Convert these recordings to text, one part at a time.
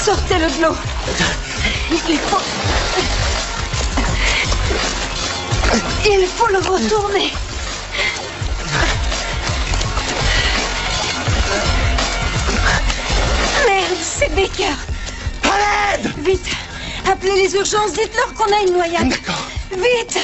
Sortez-le de l'eau. Il faut le retourner. Merde, c'est Baker. À l'aide! Vite, appelez les urgences, dites-leur qu'on a une noyade. D'accord. Vite.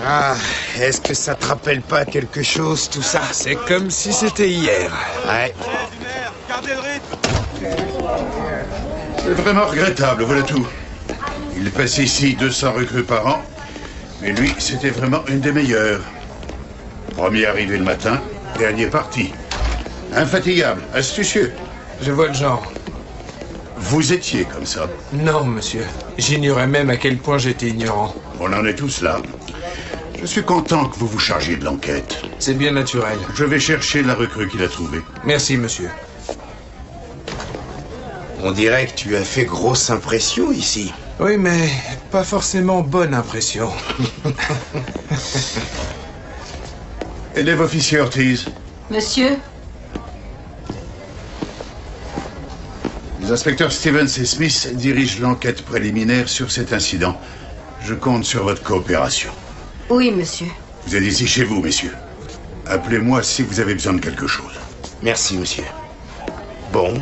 Ah, est-ce que ça te rappelle pas quelque chose, tout ça? C'est comme si c'était hier. Ouais. C'est vraiment regrettable, voilà tout. Il passe ici 200 recrues par an, mais lui, c'était vraiment une des meilleures. Premier arrivé le matin, dernier parti. Infatigable, astucieux. Je vois le genre. Vous étiez comme ça. Non, monsieur. J'ignorais même à quel point j'étais ignorant. On en est tous là. Je suis content que vous vous chargiez de l'enquête. C'est bien naturel. Je vais chercher la recrue qu'il a trouvée. Merci, monsieur. On dirait que tu as fait grosse impression ici. Oui, mais pas forcément bonne impression. Élève officier Ortiz. Monsieur, Les inspecteurs Stevens et Smith dirigent l'enquête préliminaire sur cet incident. Je compte sur votre coopération. oui, monsieur. Vous êtes ici chez vous, messieurs. Appelez-moi si vous avez besoin de quelque chose. Merci, monsieur. Bon.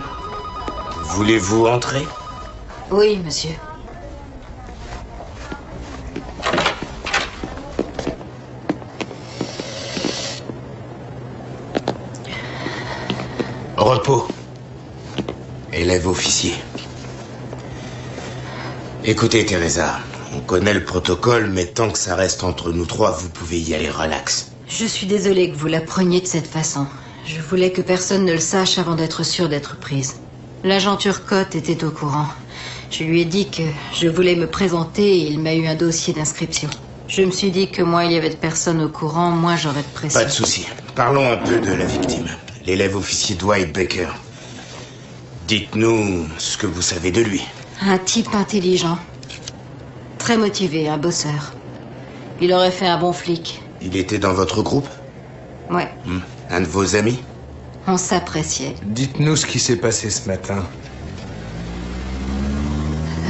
Voulez-vous entrer? Oui, monsieur. Repos. Élève officier. Écoutez, Teresa, on connaît le protocole, mais tant que ça reste entre nous trois, vous pouvez y aller relax. Je suis désolée que vous la preniez de cette façon. Je voulais que personne ne le sache avant d'être sûre d'être prise. L'agent Turcotte était au courant. Je lui ai dit que je voulais me présenter et il m'a eu un dossier d'inscription. Je me suis dit que moins il y avait de personnes au courant, moins j'aurais de pression. Pas de souci. Parlons un peu de la victime, l'élève officier Dwight Baker. Dites-nous ce que vous savez de lui. Un type intelligent. Très motivé, un bosseur. Il aurait fait un bon flic. Il était dans votre groupe? Ouais, Un de vos amis? on s'appréciait. Dites-nous ce qui s'est passé ce matin.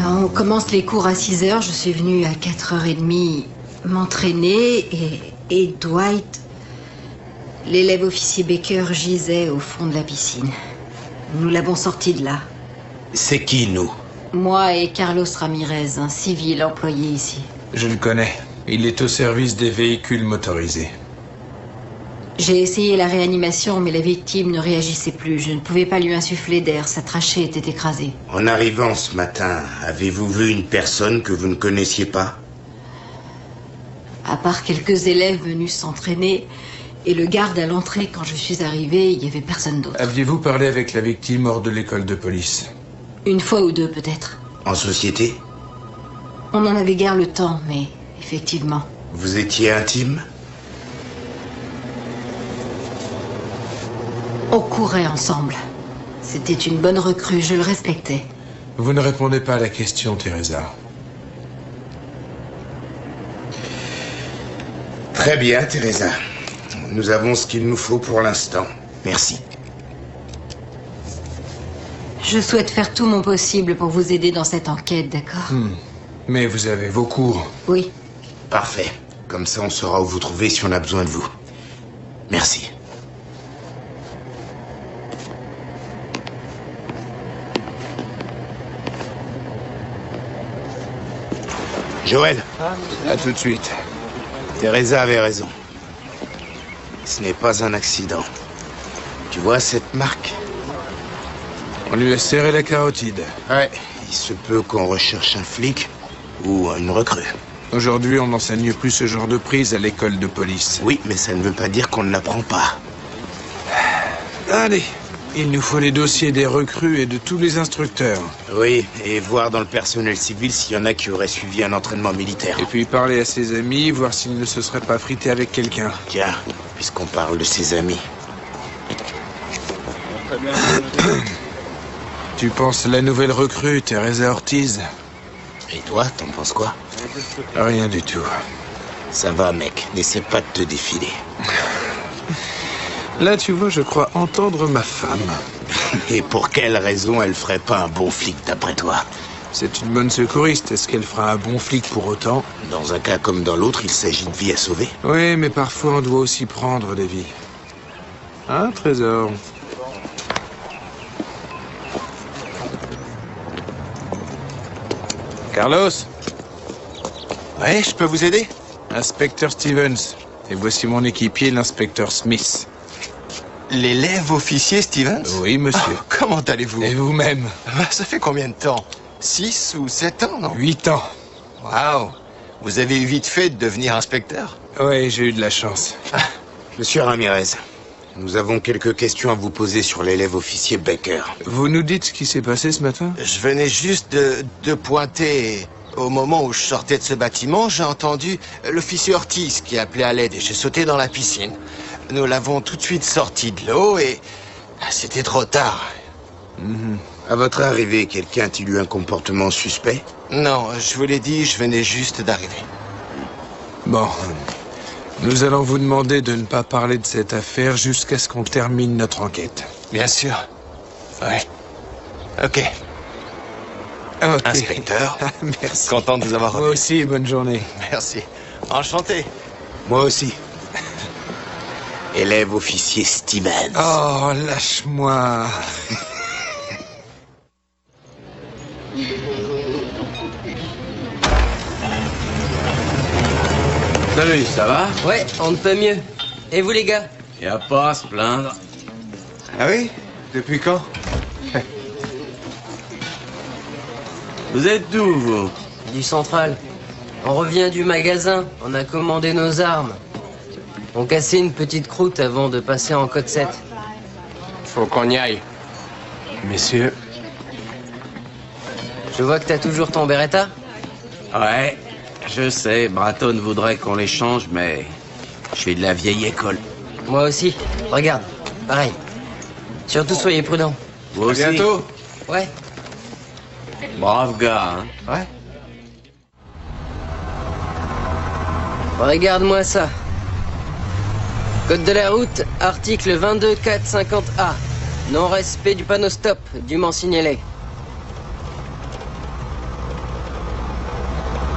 On commence les cours à 6h, je suis venue à 4h30 m'entraîner et Dwight, l'élève officier Baker, gisait au fond de la piscine. Nous l'avons sorti de là. C'est qui, nous? Moi et Carlos Ramirez, un civil employé ici. Je le connais. Il est au service des véhicules motorisés. J'ai essayé la réanimation, mais la victime ne réagissait plus. Je ne pouvais pas lui insuffler d'air, sa trachée était écrasée. En arrivant ce matin, avez-vous vu une personne que vous ne connaissiez pas? À part quelques élèves venus s'entraîner et le garde à l'entrée quand je suis arrivée, il n'y avait personne d'autre. Aviez-vous parlé avec la victime hors de l'école de police? Une fois ou deux peut-être. En société? On n'en avait guère le temps, mais effectivement. Vous étiez intime? On courait ensemble. C'était une bonne recrue, je le respectais. Vous ne répondez pas à la question, Teresa. Très bien, Teresa. nous avons ce qu'il nous faut pour l'instant. Merci. Je souhaite faire tout mon possible pour vous aider dans cette enquête, d'accord? Mais vous avez vos cours. Oui. Parfait. Comme ça, on saura où vous trouver si on a besoin de vous. Merci. Joël, À tout de suite. Teresa avait raison. Ce n'est pas un accident. Tu vois cette marque? On lui a serré la carotide. Ouais. Il se peut qu'on recherche un flic ou une recrue. Aujourd'hui, on n'enseigne plus ce genre de prise à l'école de police. Oui, mais ça ne veut pas dire qu'on ne l'apprend pas. Allez, il nous faut les dossiers des recrues et de tous les instructeurs. Oui, et voir dans le personnel civil s'il y en a qui auraient suivi un entraînement militaire. Et puis parler à ses amis, voir s'il ne se serait pas frité avec quelqu'un. Tiens, puisqu'on parle de ses amis. Tu penses la nouvelle recrue, Teresa Ortiz? Et toi, t'en penses quoi? Rien du tout. Ça va, mec. N'essaie pas de te défiler. Là, tu vois, je crois entendre ma femme. Et pour quelle raison elle ferait pas un bon flic, d'après toi? C'est une bonne secouriste. Est-ce qu'elle fera un bon flic pour autant? Dans un cas comme dans l'autre, il s'agit de vies à sauver. Oui, mais parfois, on doit aussi prendre des vies. Hein, Trésor? Carlos? Ouais, je peux vous aider? Inspecteur Stevens. Et voici mon équipier, l'inspecteur Smith. L'élève officier Stevens? Oui, monsieur. Ah, comment allez-vous? Et vous-même? Ça fait combien de temps? 6 ou 7 ans, non? 8 ans. Waouh! Vous avez eu vite fait de devenir inspecteur? Oui, j'ai eu de la chance. Monsieur Ramirez, nous avons quelques questions à vous poser sur l'élève officier Baker. Vous nous dites ce qui s'est passé ce matin? Je venais juste de pointer. Au moment où je sortais de ce bâtiment, j'ai entendu l'officier Ortiz qui appelait à l'aide et j'ai sauté dans la piscine. Nous l'avons tout de suite sorti de l'eau et c'était trop tard. À votre arrivée, quelqu'un a-t-il eu un comportement suspect? Non, je vous l'ai dit, je venais juste d'arriver. Bon. Nous allons vous demander de ne pas parler de cette affaire jusqu'à ce qu'on termine notre enquête. Bien sûr. Ouais. Ok. Ok. Inspecteur. Merci. Content de vous avoir Moi revu. aussi, bonne journée. Merci. Enchanté. Moi aussi. Élève officier Stevens. Oh, lâche-moi. Salut, ça va? Ouais, on ne peut mieux. Et vous les gars? Y a pas à se plaindre. Ah oui? Depuis quand? Vous êtes d'où, vous? Du central. On revient du magasin, on a commandé nos armes. On cassait une petite croûte avant de passer en code 7. Faut qu'on y aille. Messieurs, Je vois que t'as toujours ton Beretta? Ouais, je sais, Bratton voudrait qu'on les change, mais je suis de la vieille école. Moi aussi. Regarde, pareil. Surtout soyez prudents. Vous aussi? Bientôt. Ouais. Brave gars, hein? Ouais. Regarde-moi ça. Code de la route, article 22450A. Non-respect du panneau stop, dûment signalé.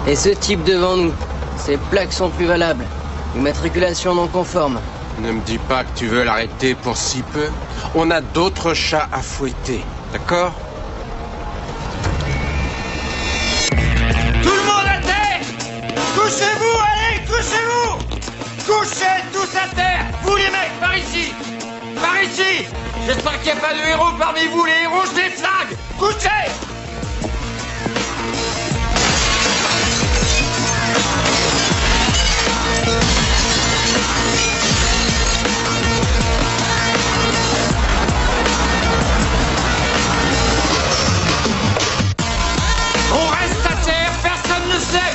Et ce type devant nous, ses plaques sont plus valables. Immatriculation non conforme. Ne me dis pas que tu veux l'arrêter pour si peu. On a d'autres chats à fouetter, d'accord? Tout le monde à terre! Couchez-vous, allez, couchez-vous! Couchez tous à terre! Vous les mecs, par ici! Par ici! J'espère qu'il n'y a pas de héros parmi vous, les héros, je les flingue! Couchez! On reste à terre, personne ne sait!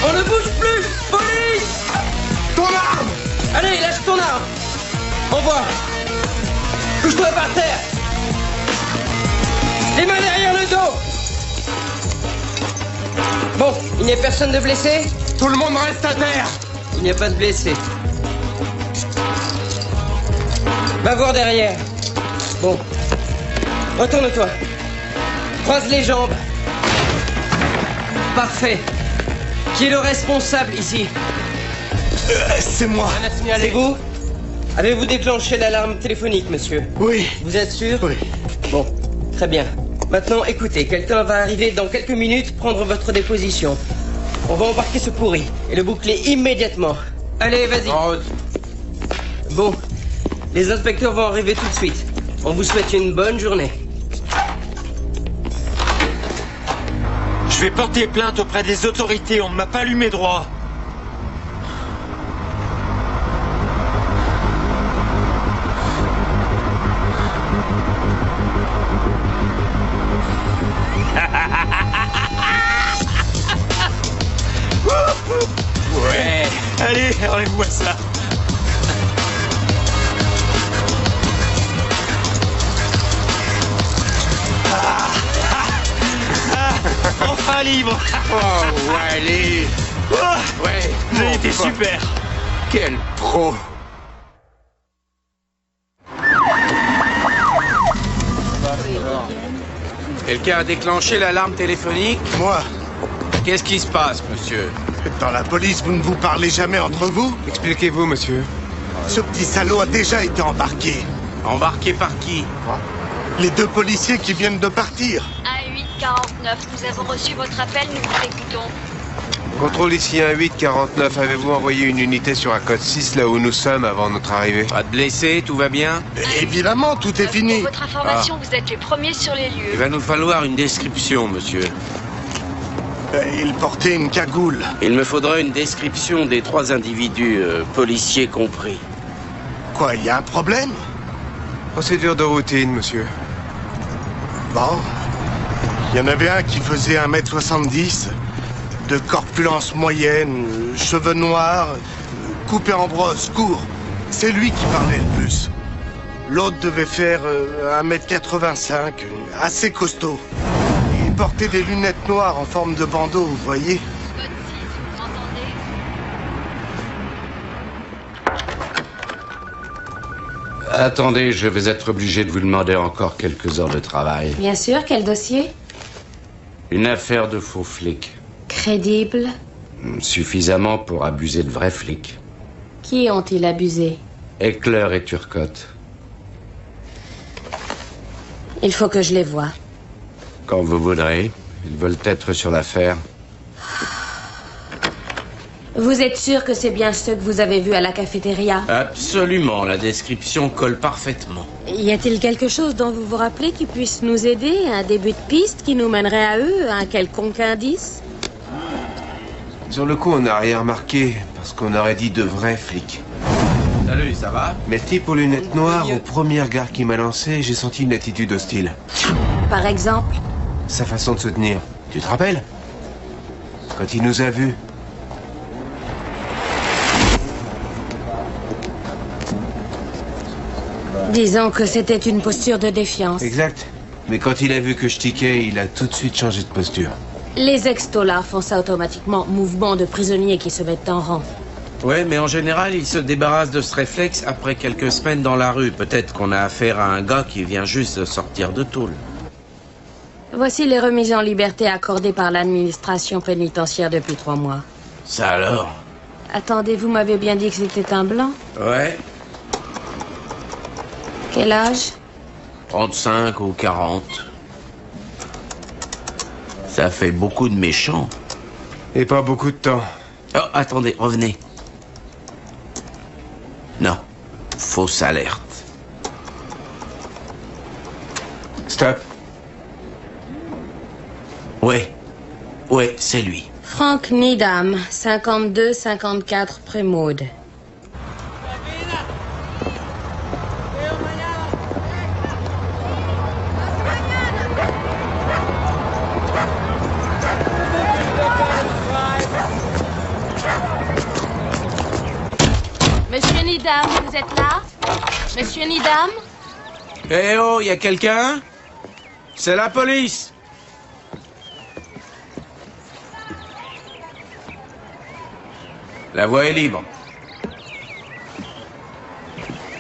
On ne bouge plus! Police! Ton arme! Allez, lâche ton arme! Envoie! Couche-toi par terre! Les mains derrière le dos! Bon, il n'y a personne de blessé? Tout le monde reste à terre! Il n'y a pas de blessés. Va voir derrière. Bon. Retourne-toi. Croise les jambes. Parfait. Qui est le responsable ici? C'est moi. C'est vous? Avez-vous déclenché l'alarme téléphonique, monsieur? Oui. Vous êtes sûr? Oui. Bon, très bien. Maintenant, écoutez, quelqu'un va arriver dans quelques minutes prendre votre déposition. On va embarquer ce pourri et le boucler immédiatement. Allez, vas-y. Bon, les inspecteurs vont arriver tout de suite. On vous souhaite une bonne journée. Je vais porter plainte auprès des autorités, on ne m'a pas lu mes droits. Ouais. Allez, enlève-moi ça. Enfin libre. Oh, Wally! Ouais, Vous avez été super. Quel pro! Quelqu'un a déclenché l'alarme téléphonique? Moi. Qu'est-ce qui se passe, monsieur? Dans la police, vous ne vous parlez jamais entre vous? Expliquez-vous, monsieur. Ce petit salaud a déjà été embarqué. Embarqué par qui? Les 2 policiers qui viennent de partir. 1-8-49, nous avons reçu votre appel, nous vous écoutons. Contrôle ici 1-8-49, avez-vous envoyé une unité sur un code 6 là où nous sommes avant notre arrivée? Pas de blessés, tout va bien? Évidemment, tout est fini. Pour votre information, vous êtes les premiers sur les lieux. Il va nous falloir une description, monsieur. Il portait une cagoule. Il me faudrait une description des 3 individus, policiers compris. Quoi, il y a un problème? Procédure de routine, monsieur. Bon. Il y en avait un qui faisait 1m70, de corpulence moyenne, cheveux noirs, coupé en brosse, court. C'est lui qui parlait le plus. L'autre devait faire 1m85, assez costaud. Il portait des lunettes noires en forme de bandeau, vous voyez? Vous m'entendez? Attendez, je vais être obligé de vous demander encore quelques heures de travail. Bien sûr, quel dossier? Une affaire de faux flics. Crédible. Suffisamment pour abuser de vrais flics. Qui ont-ils abusé? Eckler et Turcotte. Il faut que je les voie. Quand vous voudrez. Ils veulent être sur l'affaire. Vous êtes sûr que c'est bien ceux que vous avez vus à la cafétéria? Absolument, la description colle parfaitement. Y a-t-il quelque chose dont vous vous rappelez qui puisse nous aider? Un début de piste qui nous mènerait à eux? Un quelconque indice? Sur le coup, on n'a rien remarqué, parce qu'on aurait dit de vrais flics. Salut, ça va? Mais le type aux lunettes noires, au premier regard qu'il m'a lancé, j'ai senti une attitude hostile. Par exemple? Sa façon de se tenir. Tu te rappelles? Quand il nous a vus. Disons que c'était une posture de défiance. Exact. Mais quand il a vu que je tiquais, il a tout de suite changé de posture. Les extolards font ça automatiquement, mouvement de prisonniers qui se mettent en rang. Ouais, mais en général, ils se débarrassent de ce réflexe après quelques semaines dans la rue. Peut-être qu'on a affaire à un gars qui vient juste de sortir de tôle. Voici les remises en liberté accordées par l'administration pénitentiaire depuis 3 mois. Ça alors? Attendez, vous m'avez bien dit que c'était un blanc? Ouais, Quel âge? 35 ou 40. Ça fait beaucoup de méchants. Et pas beaucoup de temps. Oh, attendez, revenez. Non, fausse alerte. Stop. Ouais, c'est lui. Frank Needham, 52-54 Prémaude. Monsieur Needham, vous êtes là? Monsieur Needham? Eh oh, y a quelqu'un? C'est la police! La voie est libre.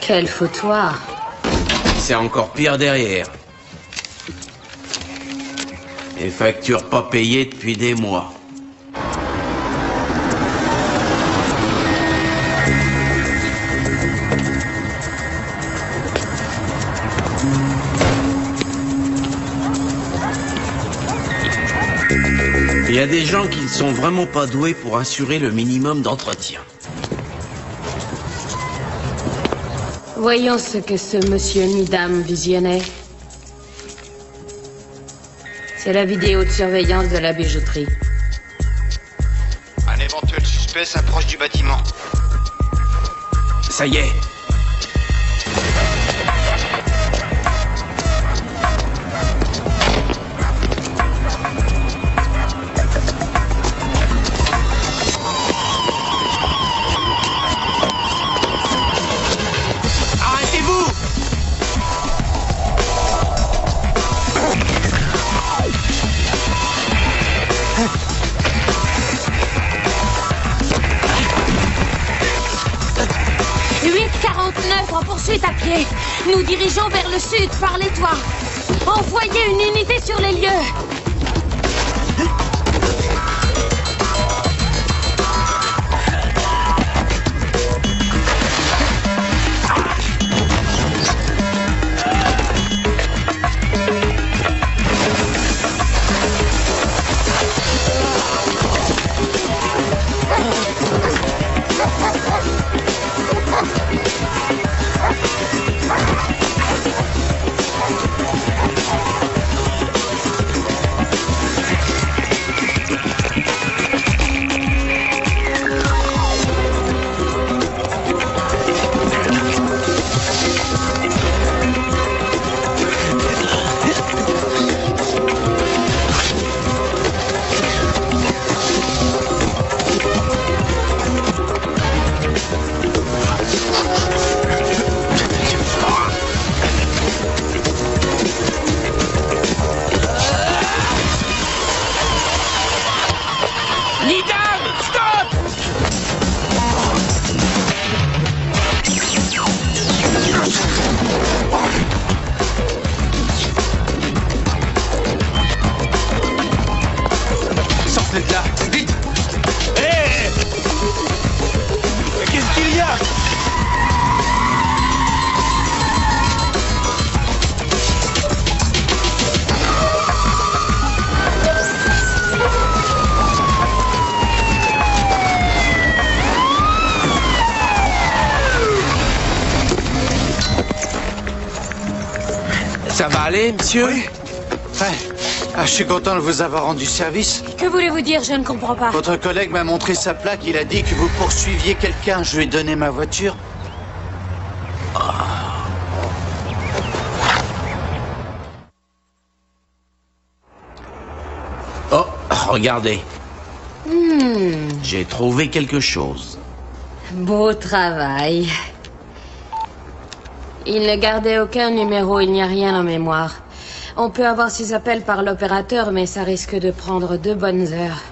Quel foutoir. C'est encore pire derrière. Les factures pas payées depuis des mois. Il y a des gens qui ne sont vraiment pas doués pour assurer le minimum d'entretien. Voyons ce que ce monsieur ni dame visionnait. C'est la vidéo de surveillance de la bijouterie. Un éventuel suspect s'approche du bâtiment. Ça y est. En poursuite à pied. Nous dirigeons vers le sud par les toits. Envoyez une unité sur les lieux. Ça va aller, monsieur? Oui. Ouais. Ah, je suis content de vous avoir rendu service. Que voulez-vous dire? Je ne comprends pas. Votre collègue m'a montré sa plaque. Il a dit que vous poursuiviez quelqu'un. Je lui ai donné ma voiture. Oh, regardez. J'ai trouvé quelque chose. Beau travail. Il ne gardait aucun numéro, il n'y a rien en mémoire. On peut avoir ses appels par l'opérateur, mais ça risque de prendre 2 bonnes heures.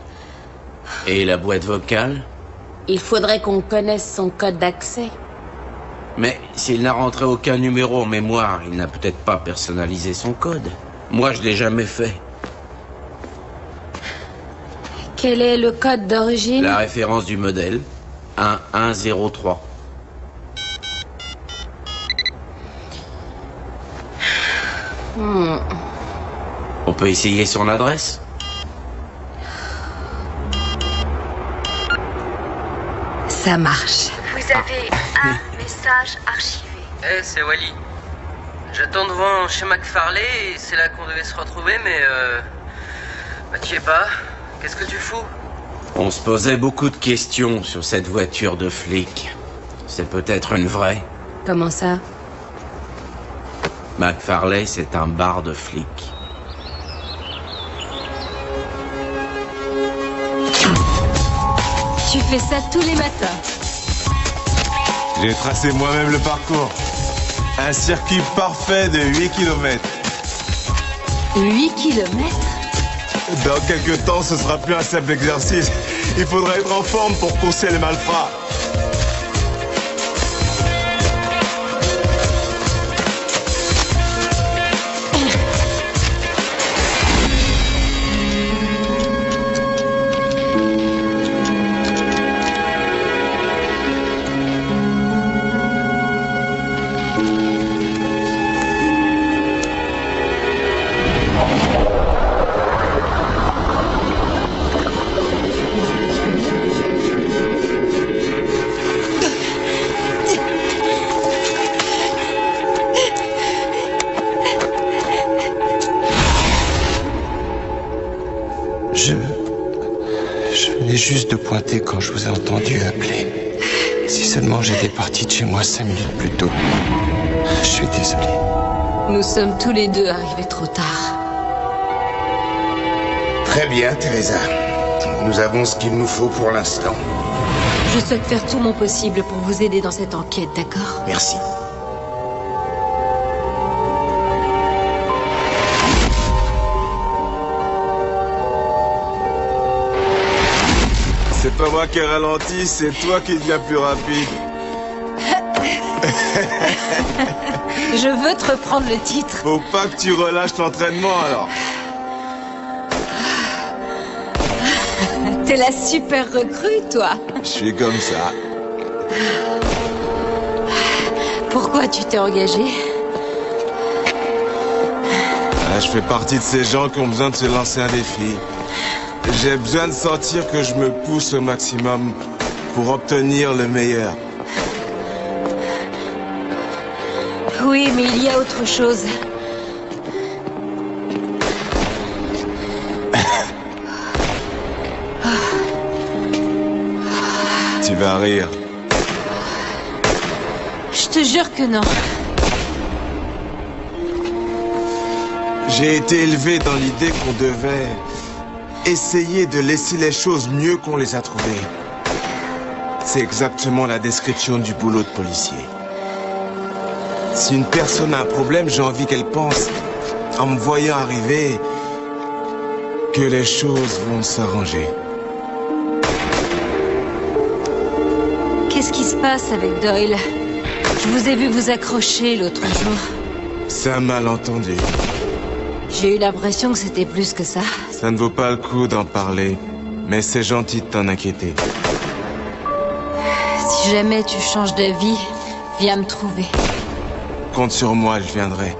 Et la boîte vocale? Il faudrait qu'on connaisse son code d'accès. Mais s'il n'a rentré aucun numéro en mémoire, il n'a peut-être pas personnalisé son code. Moi, je l'ai jamais fait. Quel est le code d'origine? La référence du modèle, 1103. On peut essayer son adresse? Ça marche. Vous avez un message archivé. C'est Wally. J'attends devant chez McFarley et c'est là qu'on devait se retrouver, mais bah tu y es pas. Qu'est-ce que tu fous? On se posait beaucoup de questions sur cette voiture de flic. C'est peut-être une vraie. Comment ça? McFarley, c'est un bar de flics. Tu fais ça tous les matins. J'ai tracé moi-même le parcours. Un circuit parfait de 8 km. 8 km? Dans quelques temps, ce sera plus un simple exercice. Il faudrait être en forme pour courser les malfrats. Je venais juste de pointer quand je vous ai entendu appeler. Si seulement j'étais parti de chez moi 5 minutes plus tôt. Je suis désolé. Nous sommes tous les deux arrivés trop tard. Très bien, Teresa. Nous avons ce qu'il nous faut pour l'instant. Je souhaite faire tout mon possible pour vous aider dans cette enquête, d'accord? Merci. C'est pas moi qui ralentis, c'est toi qui deviens plus rapide. Je veux te reprendre le titre. Faut pas que tu relâches l'entraînement alors. T'es la super recrue, toi. Je suis comme ça. Pourquoi tu t'es engagé? Je fais partie de ces gens qui ont besoin de se lancer un défi. J'ai besoin de sentir que je me pousse au maximum pour obtenir le meilleur. Oui, mais il y a autre chose. Tu vas rire. Je te jure que non. J'ai été élevé dans l'idée qu'on devait essayer de laisser les choses mieux qu'on les a trouvées. C'est exactement la description du boulot de policier. Si une personne a un problème, j'ai envie qu'elle pense, en me voyant arriver, que les choses vont s'arranger. Qu'est-ce qui se passe avec Doyle? Je vous ai vu vous accrocher l'autre jour. C'est un malentendu. J'ai eu l'impression que c'était plus que ça. Ça ne vaut pas le coup d'en parler, mais c'est gentil de t'en inquiéter. Si jamais tu changes d'avis, viens me trouver. Compte sur moi, je viendrai.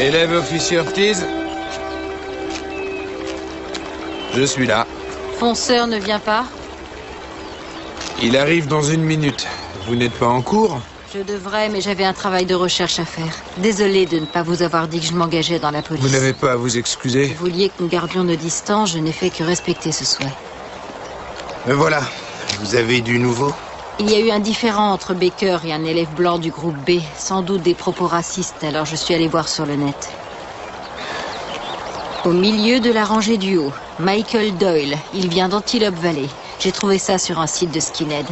Élève officier Ortiz. Je suis là. Fonceur ne vient pas? Il arrive dans 1 minute. Vous n'êtes pas en cours? Je devrais, mais j'avais un travail de recherche à faire. Désolée de ne pas vous avoir dit que je m'engageais dans la police. Vous n'avez pas à vous excuser. Vous vouliez que nous gardions nos distances, je n'ai fait que respecter ce souhait. Me voilà. Vous avez du nouveau? Il y a eu un différend entre Baker et un élève blanc du groupe B. Sans doute des propos racistes, alors je suis allé voir sur le net. Au milieu de la rangée du haut, Michael Doyle. Il vient d'Antelope Valley. J'ai trouvé ça sur un site de skinhead.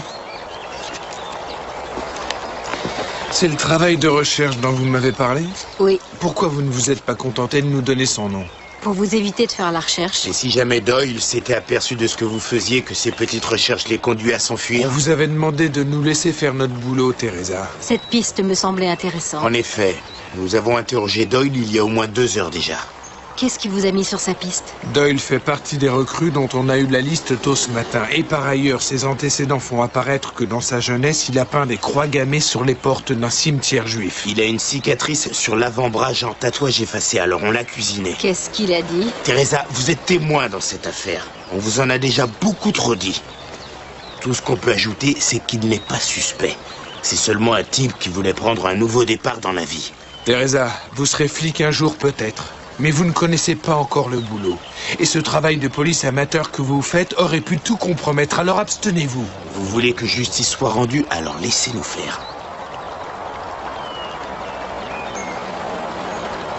C'est le travail de recherche dont vous m'avez parlé? Oui. Pourquoi vous ne vous êtes pas contenté de nous donner son nom? Pour vous éviter de faire la recherche. Et si jamais Doyle s'était aperçu de ce que vous faisiez, que ces petites recherches les conduisent à s'enfuir? On vous avait demandé de nous laisser faire notre boulot, Teresa. Cette piste me semblait intéressante. En effet, nous avons interrogé Doyle il y a au moins 2 heures déjà. Qu'est-ce qui vous a mis sur sa piste? Doyle fait partie des recrues dont on a eu la liste tôt ce matin. Et par ailleurs, ses antécédents font apparaître que dans sa jeunesse, il a peint des croix gammées sur les portes d'un cimetière juif. Il a une cicatrice sur l'avant-bras, genre tatouage effacé, alors on l'a cuisiné. Qu'est-ce qu'il a dit? Teresa, vous êtes témoin dans cette affaire. On vous en a déjà beaucoup trop dit. Tout ce qu'on peut ajouter, c'est qu'il n'est pas suspect. C'est seulement un type qui voulait prendre un nouveau départ dans la vie. Teresa, vous serez flic un jour peut-être. Mais vous ne connaissez pas encore le boulot. Et ce travail de police amateur que vous faites aurait pu tout compromettre, alors abstenez-vous. Vous voulez que justice soit rendue, alors laissez-nous faire.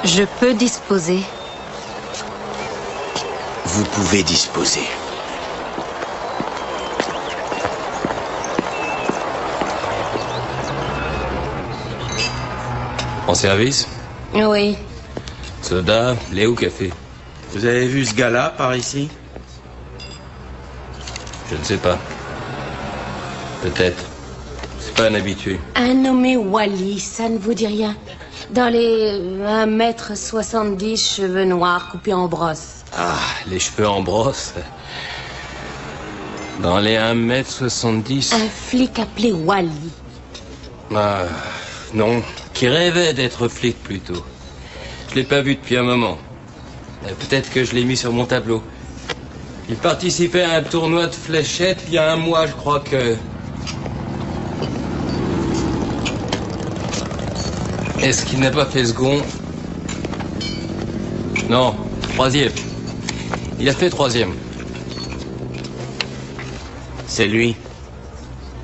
Je peux disposer. Vous pouvez disposer. En service? Oui. Soda, lait ou café? Vous avez vu ce gars-là par ici? Je ne sais pas. Peut-être. C'est pas un habitué. Un nommé Wally, ça ne vous dit rien? Dans les 1m70, cheveux noirs coupés en brosse. Ah, les cheveux en brosse. Dans les 1m70. Un flic appelé Wally. Ah, non. Qui rêvait d'être flic plutôt. Je l'ai pas vu depuis un moment. Peut-être que je l'ai mis sur mon tableau. Il participait à un tournoi de fléchettes il y a un mois, je crois que... Est-ce qu'il n'a pas fait second? Non, troisième. Il a fait troisième. C'est lui.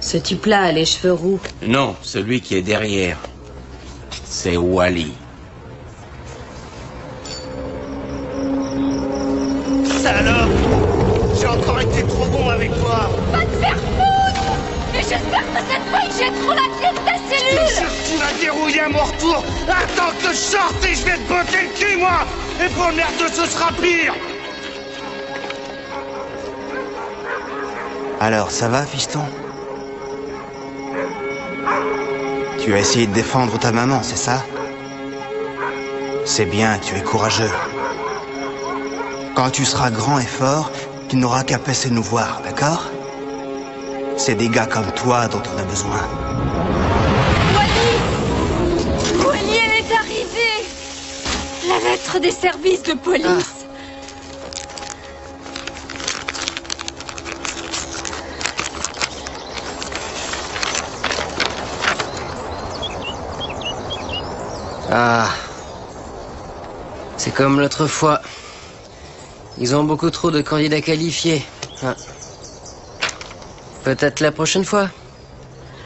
Ce type-là a les cheveux roux. Non, celui qui est derrière. C'est Wally. Salope! J'ai encore été trop bon avec toi! Va te faire foutre! Et j'espère que cette fois ils jetteront la clé de ta cellule! Je te jure, tu vas dérouiller à mon retour! Attends que je sorte et je vais te botter le cul, moi! Et pour le merdeux, ce sera pire! Alors, ça va, fiston? Tu as essayé de défendre ta maman, c'est ça? C'est bien, tu es courageux. Quand tu seras grand et fort, tu n'auras qu'à passer nous voir, d'accord? C'est des gars comme toi dont on a besoin. Wally, elle est arrivée! La lettre des services de police! Ah. C'est comme l'autre fois. Ils ont beaucoup trop de candidats qualifiés. Ah. Peut-être la prochaine fois.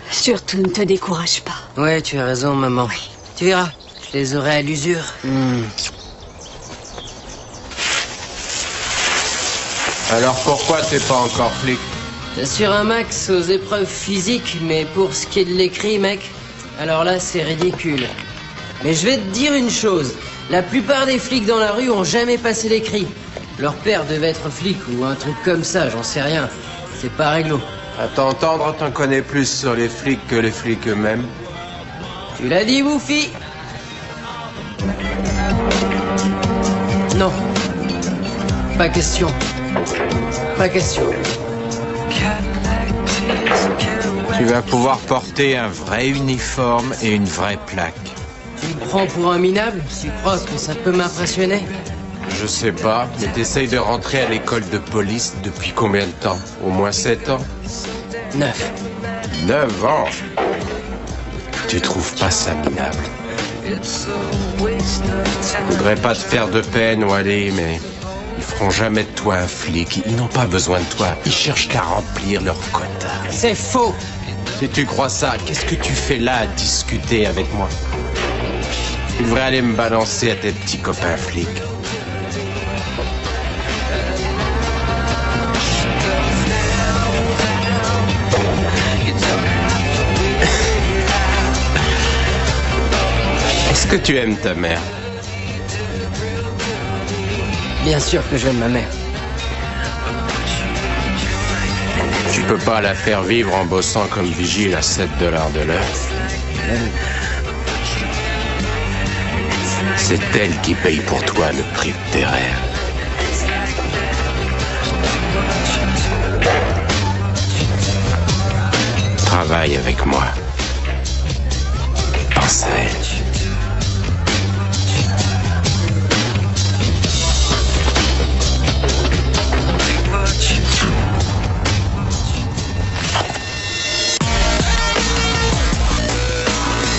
Surtout ne te décourage pas. Ouais, tu as raison, maman. Oui. Tu verras, je les aurai à l'usure. Alors pourquoi t'es pas encore flic? Sur un max aux épreuves physiques, mais pour ce qui est de l'écrit, mec, alors là, c'est ridicule. Mais je vais te dire une chose. La plupart des flics dans la rue ont jamais passé l'écrit. Leur père devait être flic ou un truc comme ça, j'en sais rien. C'est pas réglo. À t'entendre, t'en connais plus sur les flics que les flics eux-mêmes. Tu l'as dit, Woofy? Non. Pas question. Pas question. Tu vas pouvoir porter un vrai uniforme et une vraie plaque. Tu me prends pour un minable? Tu crois que ça peut m'impressionner? Je sais pas, mais t'essayes de rentrer à l'école de police depuis combien de temps? Au moins 7 ans? 9. 9 ans? Tu trouves pas ça minable? Je voudrais pas te faire de peine, Wally, mais ils feront jamais de toi un flic. Ils n'ont pas besoin de toi. Ils cherchent qu'à remplir leur quota. C'est faux! Si tu crois ça, qu'est-ce que tu fais là à discuter avec moi? Tu devrais aller me balancer à tes petits copains flics. Est-ce que tu aimes ta mère? Bien sûr que j'aime ma mère. Tu peux pas la faire vivre en bossant comme vigile à 7 $ de l'heure. C'est elle qui paye pour toi le prix de tes rêves. Travaille avec moi. Pense à elle.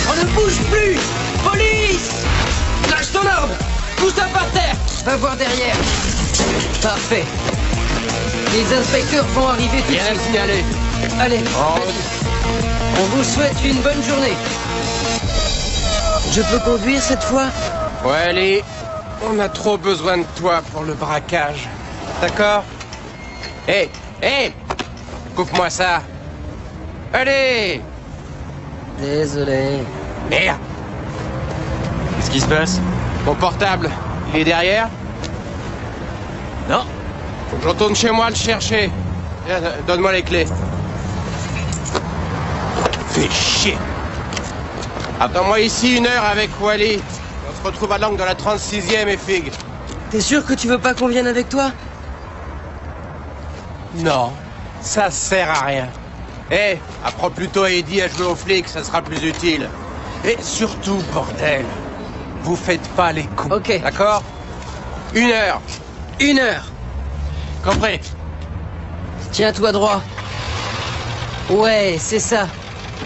On ne bouge plus! Police! Lâche ton arme! Pousse ça par terre! Va voir derrière. Parfait. Les inspecteurs vont arriver tout de suite. Bien signalé. Allez, on vous souhaite une bonne journée. Je peux conduire cette fois? Ouais, allez, on a trop besoin de toi pour le braquage. D'accord? Hé, hé! Coupe-moi ça! Allez! Désolé. Merde! Qu'est-ce qui se passe? Mon portable, il est derrière? Non. Faut que je retourne chez moi le chercher. Tiens, donne-moi les clés. Fais chier! Attends-moi ici 1 heure avec Wally. On se retrouve à l'angle de la 36e et Fig. T'es sûr que tu veux pas qu'on vienne avec toi? Non, ça sert à rien. Hé, apprends plutôt à Eddie à jouer aux flics, ça sera plus utile. Et surtout, bordel, vous faites pas les cons. Ok. D'accord? 1 heure. 1 heure. Compris? Tiens-toi droit. Ouais, c'est ça.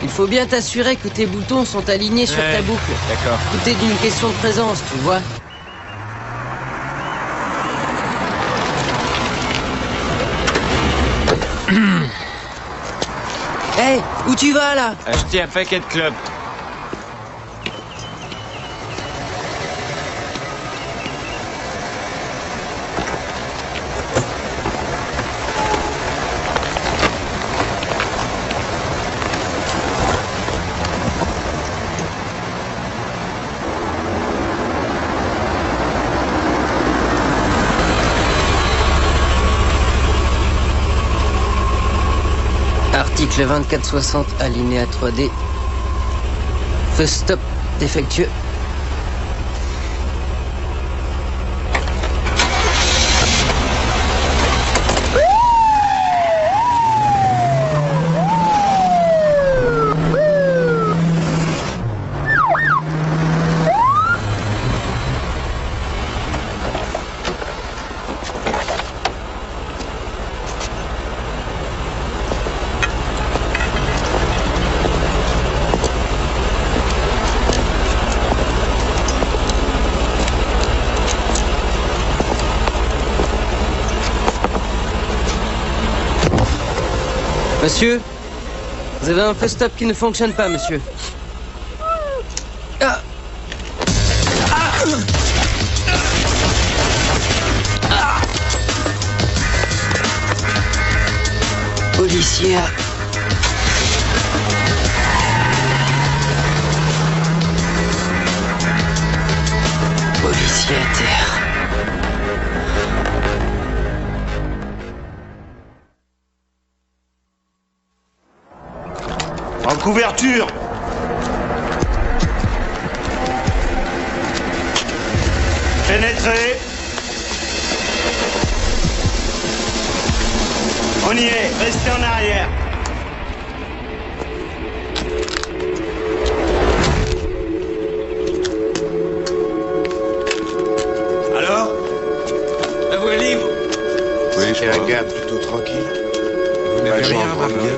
Il faut bien t'assurer que tes boutons sont alignés sur ta boucle. D'accord. Tout est d'une question de présence, tu vois. Hey, où tu vas là? Acheter un paquet de clubs. Article 2460, alinéa 3D. Feu stop défectueux. Monsieur, vous avez un feu stop qui ne fonctionne pas, monsieur. Ah. Ah. Ah. Policier. Policier à terre. En couverture! Pénétrez! On y est, restez en arrière! Alors? La voie libre. Oui, j'ai un gars plutôt tranquille. Vous n'avez rien remarqué?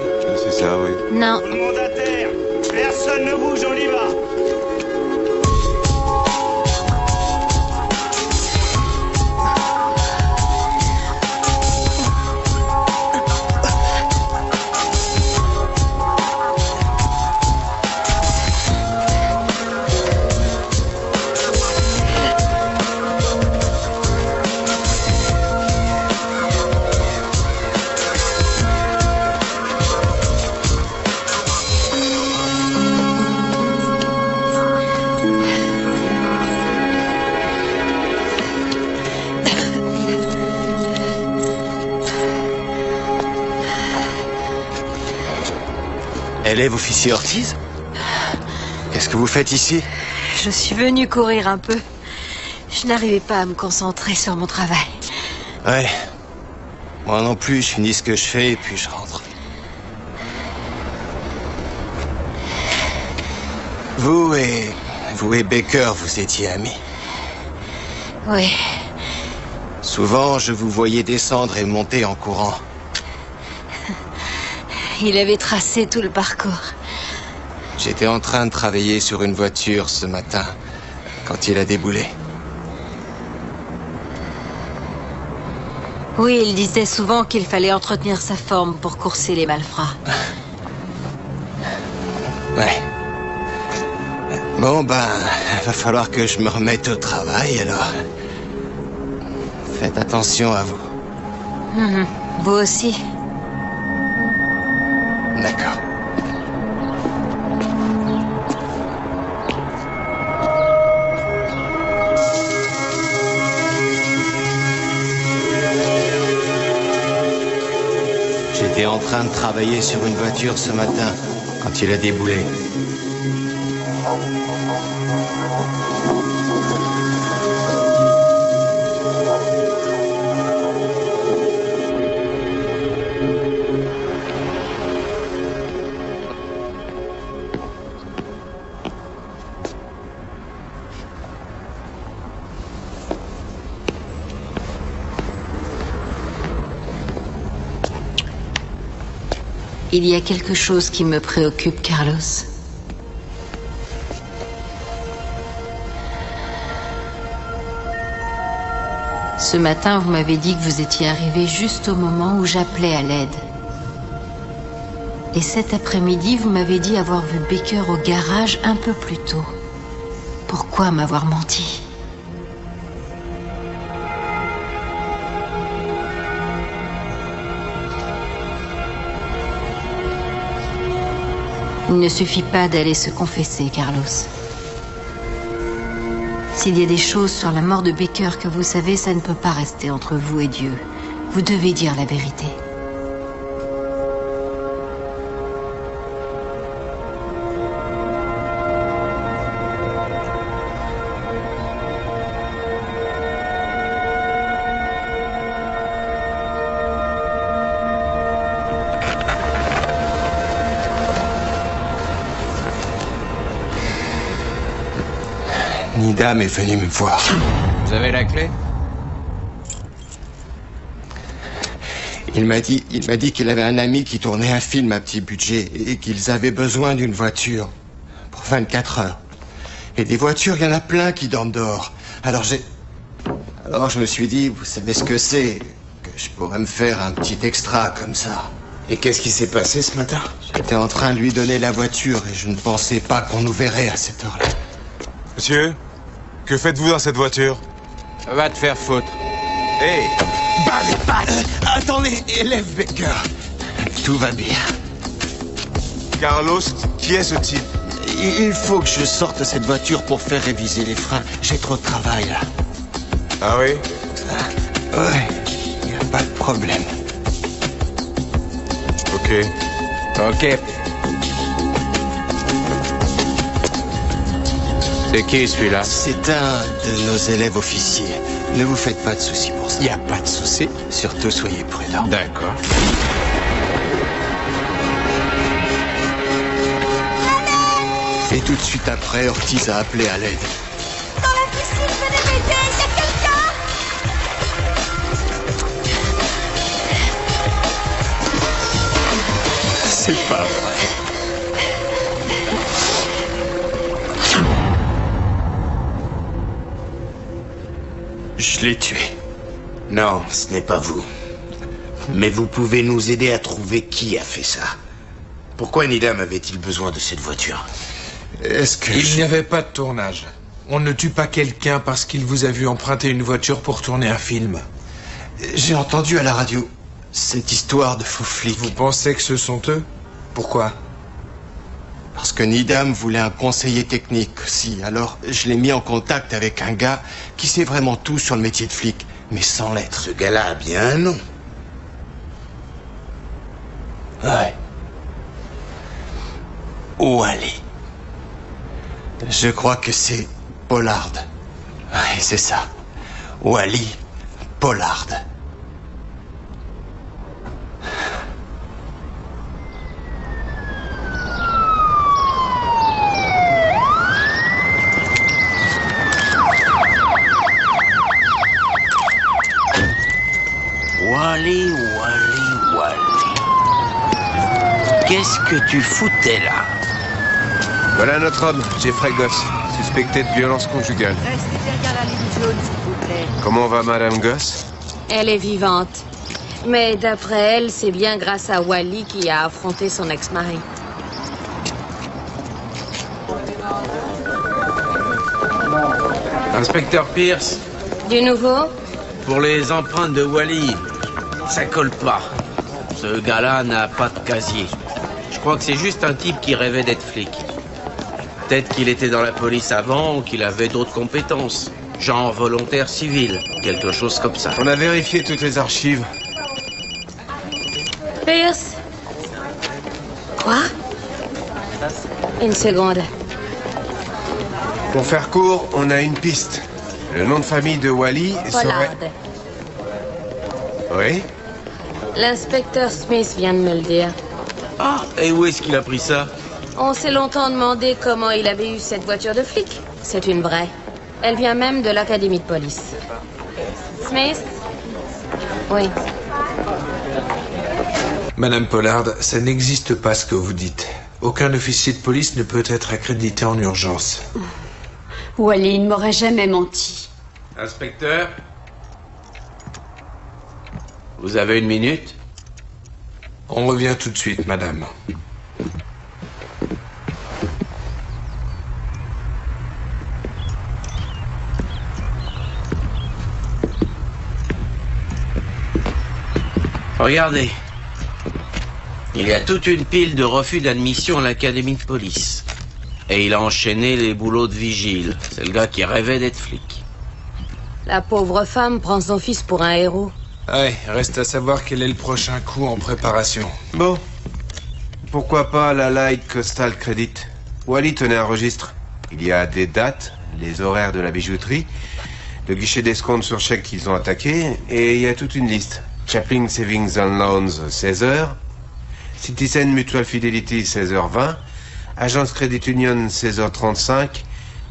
C'est ça, oui. Non. Tout le monde à terre! Personne ne bouge, on y va! Élève officier Ortiz? Qu'est-ce que vous faites ici? Je suis venue courir un peu. Je n'arrivais pas à me concentrer sur mon travail. Ouais. Moi non plus, je finis ce que je fais et puis je rentre. Vous et Baker, vous étiez amis. Oui. Souvent, je vous voyais descendre et monter en courant. Il avait tracé tout le parcours. J'étais en train de travailler sur une voiture ce matin, quand il a déboulé. Oui, il disait souvent qu'il fallait entretenir sa forme pour courser les malfrats. Ouais. Bon, ben, va falloir que je me remette au travail, alors... Faites attention à vous. Vous aussi. D'accord. J'étais en train de travailler sur une voiture ce matin, quand il a déboulé. Il y a quelque chose qui me préoccupe, Carlos. Ce matin, vous m'avez dit que vous étiez arrivé juste au moment où j'appelais à l'aide. Et cet après-midi, vous m'avez dit avoir vu Baker au garage un peu plus tôt. Pourquoi m'avoir menti ? Il ne suffit pas d'aller se confesser, Carlos. S'il y a des choses sur la mort de Baker que vous savez, ça ne peut pas rester entre vous et Dieu. Vous devez dire la vérité. Needham est venu me voir. Vous avez la clé? Il m'a dit qu'il avait un ami qui tournait un film à petit budget et qu'ils avaient besoin d'une voiture pour 24 heures. Et des voitures, il y en a plein qui dorment dehors. Alors je me suis dit, vous savez ce que c'est, que je pourrais me faire un petit extra comme ça. Et qu'est-ce qui s'est passé ce matin? J'étais en train de lui donner la voiture et je ne pensais pas qu'on nous verrait à cette heure-là. Monsieur, que faites-vous dans cette voiture? Va te faire foutre. Hé! Attendez, élève Baker. Tout va bien. Carlos, qui est ce type? Il faut que je sorte cette voiture pour faire réviser les freins. J'ai trop de travail, là. Ah oui? Ouais, il n'y a pas de problème. Ok. Ok. C'est qui celui-là? C'est un de nos élèves officiers. Ne vous faites pas de soucis pour ça. Il n'y a pas de soucis. Surtout, soyez prudents. D'accord. Et tout de suite après, Ortiz a appelé à l'aide. Dans la piscine, venez m'aider, il y a quelqu'un! C'est pas vrai. Je l'ai tué. Non, ce n'est pas vous. Mais vous pouvez nous aider à trouver qui a fait ça. Pourquoi Needham avait-il besoin de cette voiture? Est-ce que... Il n'y avait pas de tournage. On ne tue pas quelqu'un parce qu'il vous a vu emprunter une voiture pour tourner un film. J'ai entendu à la radio cette histoire de faux flics. Vous pensez que ce sont eux? Pourquoi? Parce que Needham voulait un conseiller technique aussi. Alors, je l'ai mis en contact avec un gars qui sait vraiment tout sur le métier de flic, mais sans lettres. Ce gars-là a bien un nom. Ouais. Wally. Je crois que c'est Pollard. Ouais, c'est ça. Wally Pollard. Wally. Qu'est-ce que tu foutais là? Voilà notre homme, Jeffrey Goss, suspecté de violence conjugale. Restez derrière la ligne jaune, s'il vous plaît. Comment va Madame Goss? Elle est vivante. Mais d'après elle, c'est bien grâce à Wally qui a affronté son ex-mari. Inspecteur Pierce. Du nouveau? Pour les empreintes de Wally, ça colle pas. Ce gars-là n'a pas de casier. Je crois que c'est juste un type qui rêvait d'être flic. Peut-être qu'il était dans la police avant ou qu'il avait d'autres compétences. Genre volontaire civil, quelque chose comme ça. On a vérifié toutes les archives. Pierce? Quoi? Une seconde. Pour faire court, on a une piste. Le nom de famille de Wally serait... Pollard. Oui? L'inspecteur Smith vient de me le dire. Ah, et où est-ce qu'il a pris ça? On s'est longtemps demandé comment il avait eu cette voiture de flic. C'est une vraie. Elle vient même de l'académie de police. Smith? Oui. Madame Pollard, ça n'existe pas ce que vous dites. Aucun officier de police ne peut être accrédité en urgence. Wally ne m'aurait jamais menti. Inspecteur? Vous avez une minute? On revient tout de suite, madame. Regardez. Il y a toute une pile de refus d'admission à l'académie de police. Et il a enchaîné les boulots de vigile. C'est le gars qui rêvait d'être flic. La pauvre femme prend son fils pour un héros. Ouais, reste à savoir quel est le prochain coup en préparation. Bon. Pourquoi pas la Light Coastal Credit? Wally tenait un registre. Il y a des dates, les horaires de la bijouterie, le guichet d'escompte sur chèque qu'ils ont attaqué, et il y a toute une liste. Chaplin Savings and Loans, 16h. Citizen Mutual Fidelity, 16h20. Agence Credit Union, 16h35.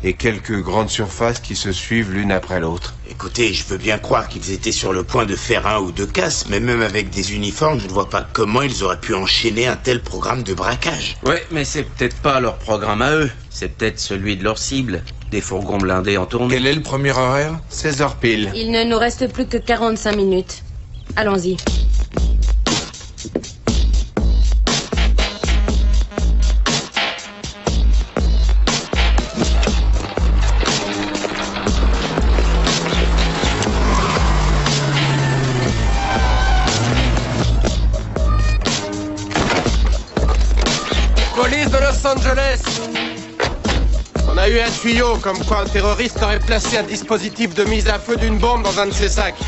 Et quelques grandes surfaces qui se suivent l'une après l'autre. Écoutez, je veux bien croire qu'ils étaient sur le point de faire un ou deux casses, mais même avec des uniformes, je ne vois pas comment ils auraient pu enchaîner un tel programme de braquage. Ouais, mais c'est peut-être pas leur programme à eux. C'est peut-être celui de leur cible. Des fourgons blindés en tournée. Quel est le premier horaire? 16h pile. Il ne nous reste plus que 45 minutes. Allons-y. Police de Los Angeles! On a eu un tuyau comme quoi un terroriste aurait placé un dispositif de mise à feu d'une bombe dans un de ses sacs.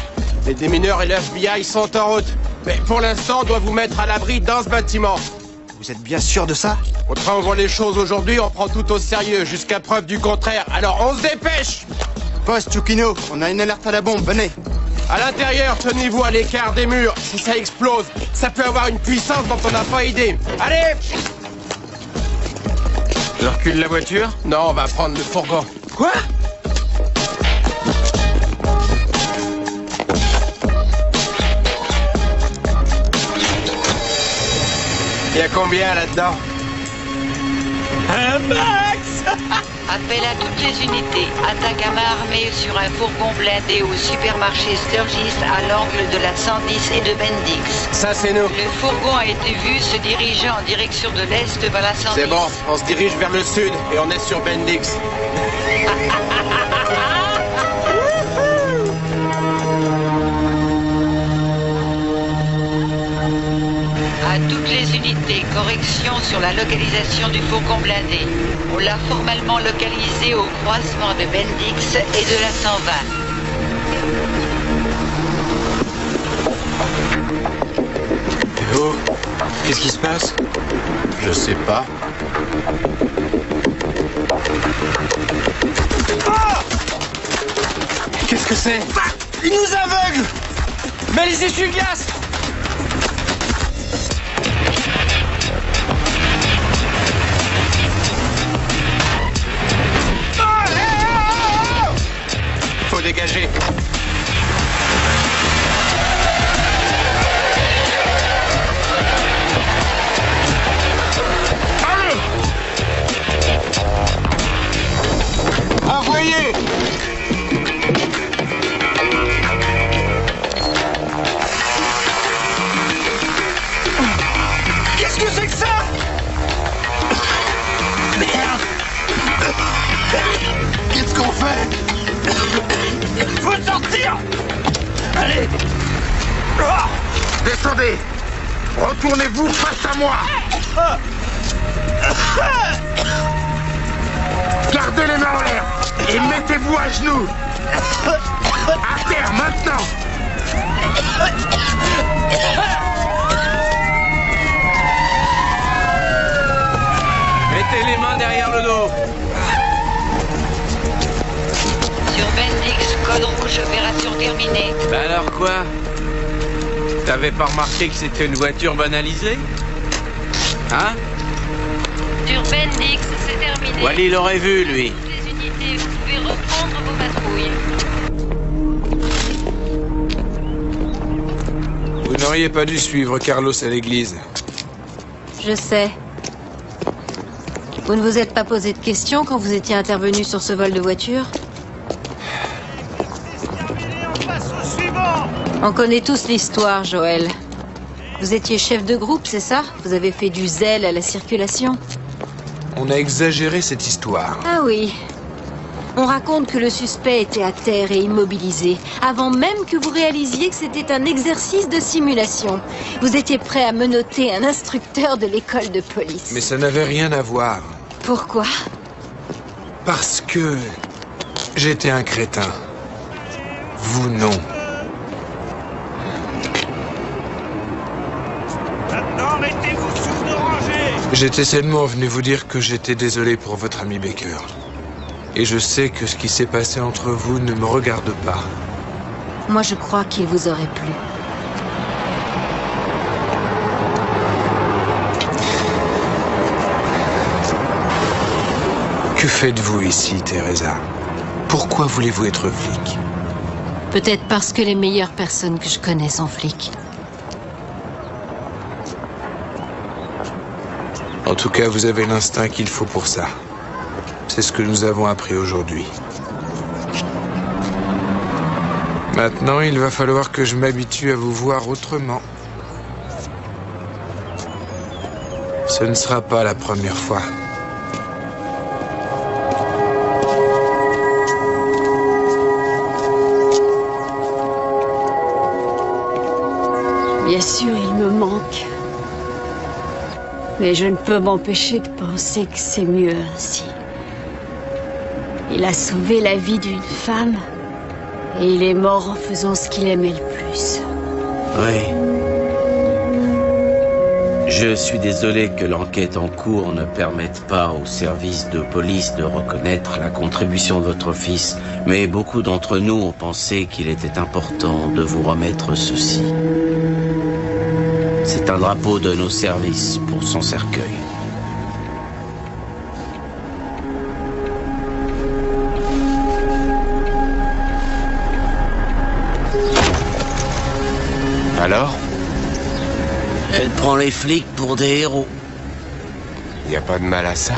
Les démineurs et l'FBI sont en route. Mais pour l'instant, on doit vous mettre à l'abri dans ce bâtiment. Vous êtes bien sûr de ça? Autrement on voit les choses aujourd'hui, on prend tout au sérieux, jusqu'à preuve du contraire. Alors on se dépêche! Poste Chukino, on a une alerte à la bombe, venez. À l'intérieur, tenez-vous à l'écart des murs. Si ça explose, ça peut avoir une puissance dont on n'a pas idée. Allez! Je recule la voiture? Non, on va prendre le fourgon. Quoi? Il y a combien là-dedans? Un max! Appel à toutes les unités. Attaque à main armée sur un fourgon blindé au supermarché Sturgis à l'angle de la 110 et de Bendix. Ça, c'est nous. Le fourgon a été vu se diriger en direction de l'est vers la 110. C'est bon, on se dirige vers le sud et on est sur Bendix. À toutes les unités, correction sur la localisation du fourgon blindé. On l'a formellement localisé au croisement de Bendix et de la 120. Oh, qu'est-ce qui se passe? Je sais pas. Ah! Qu'est-ce que c'est? Il nous aveugle! Mais les essuie-glaces! Faut dégager. Envoyez! Qu'est-ce que c'est que ça? Merde! Qu'est-ce qu'on fait? Descendez! Retournez-vous face à moi! Gardez les mains en l'air et mettez-vous à genoux! À terre, maintenant! Mettez les mains derrière le dos. Sur Bendix, code rouge, opération terminée. Bah alors quoi? T'avais pas remarqué que c'était une voiture banalisée? Hein? Sur Bendix, c'est terminé. Wally l'aurait vu, lui. Toutes les unités, vous pouvez reprendre vos patrouilles. Vous n'auriez pas dû suivre Carlos à l'église. Je sais. Vous ne vous êtes pas posé de questions quand vous étiez intervenu sur ce vol de voiture? On connaît tous l'histoire, Joël. Vous étiez chef de groupe, c'est ça? Vous avez fait du zèle à la circulation? On a exagéré cette histoire. Ah oui. On raconte que le suspect était à terre et immobilisé, avant même que vous réalisiez que c'était un exercice de simulation. Vous étiez prêt à menotter un instructeur de l'école de police. Mais ça n'avait rien à voir. Pourquoi? Parce que j'étais un crétin. Vous non. Maintenant, mettez-vous sous nos rangées! J'étais seulement venu vous dire que j'étais désolé pour votre ami Baker. Et je sais que ce qui s'est passé entre vous ne me regarde pas. Moi, je crois qu'il vous aurait plu. Que faites-vous ici, Teresa? Pourquoi voulez-vous être flic? Peut-être parce que les meilleures personnes que je connais sont flics. En tout cas, vous avez l'instinct qu'il faut pour ça. C'est ce que nous avons appris aujourd'hui. Maintenant, il va falloir que je m'habitue à vous voir autrement. Ce ne sera pas la première fois. Bien sûr, il me manque. Mais je ne peux m'empêcher de penser que c'est mieux ainsi. Il a sauvé la vie d'une femme et il est mort en faisant ce qu'il aimait le plus. Oui. Je suis désolé que l'enquête en cours ne permette pas au service de police de reconnaître la contribution de votre fils, mais beaucoup d'entre nous ont pensé qu'il était important de vous remettre ceci. C'est un drapeau de nos services pour son cercueil. Alors? Elle prend les flics pour des héros. Y a pas de mal à ça.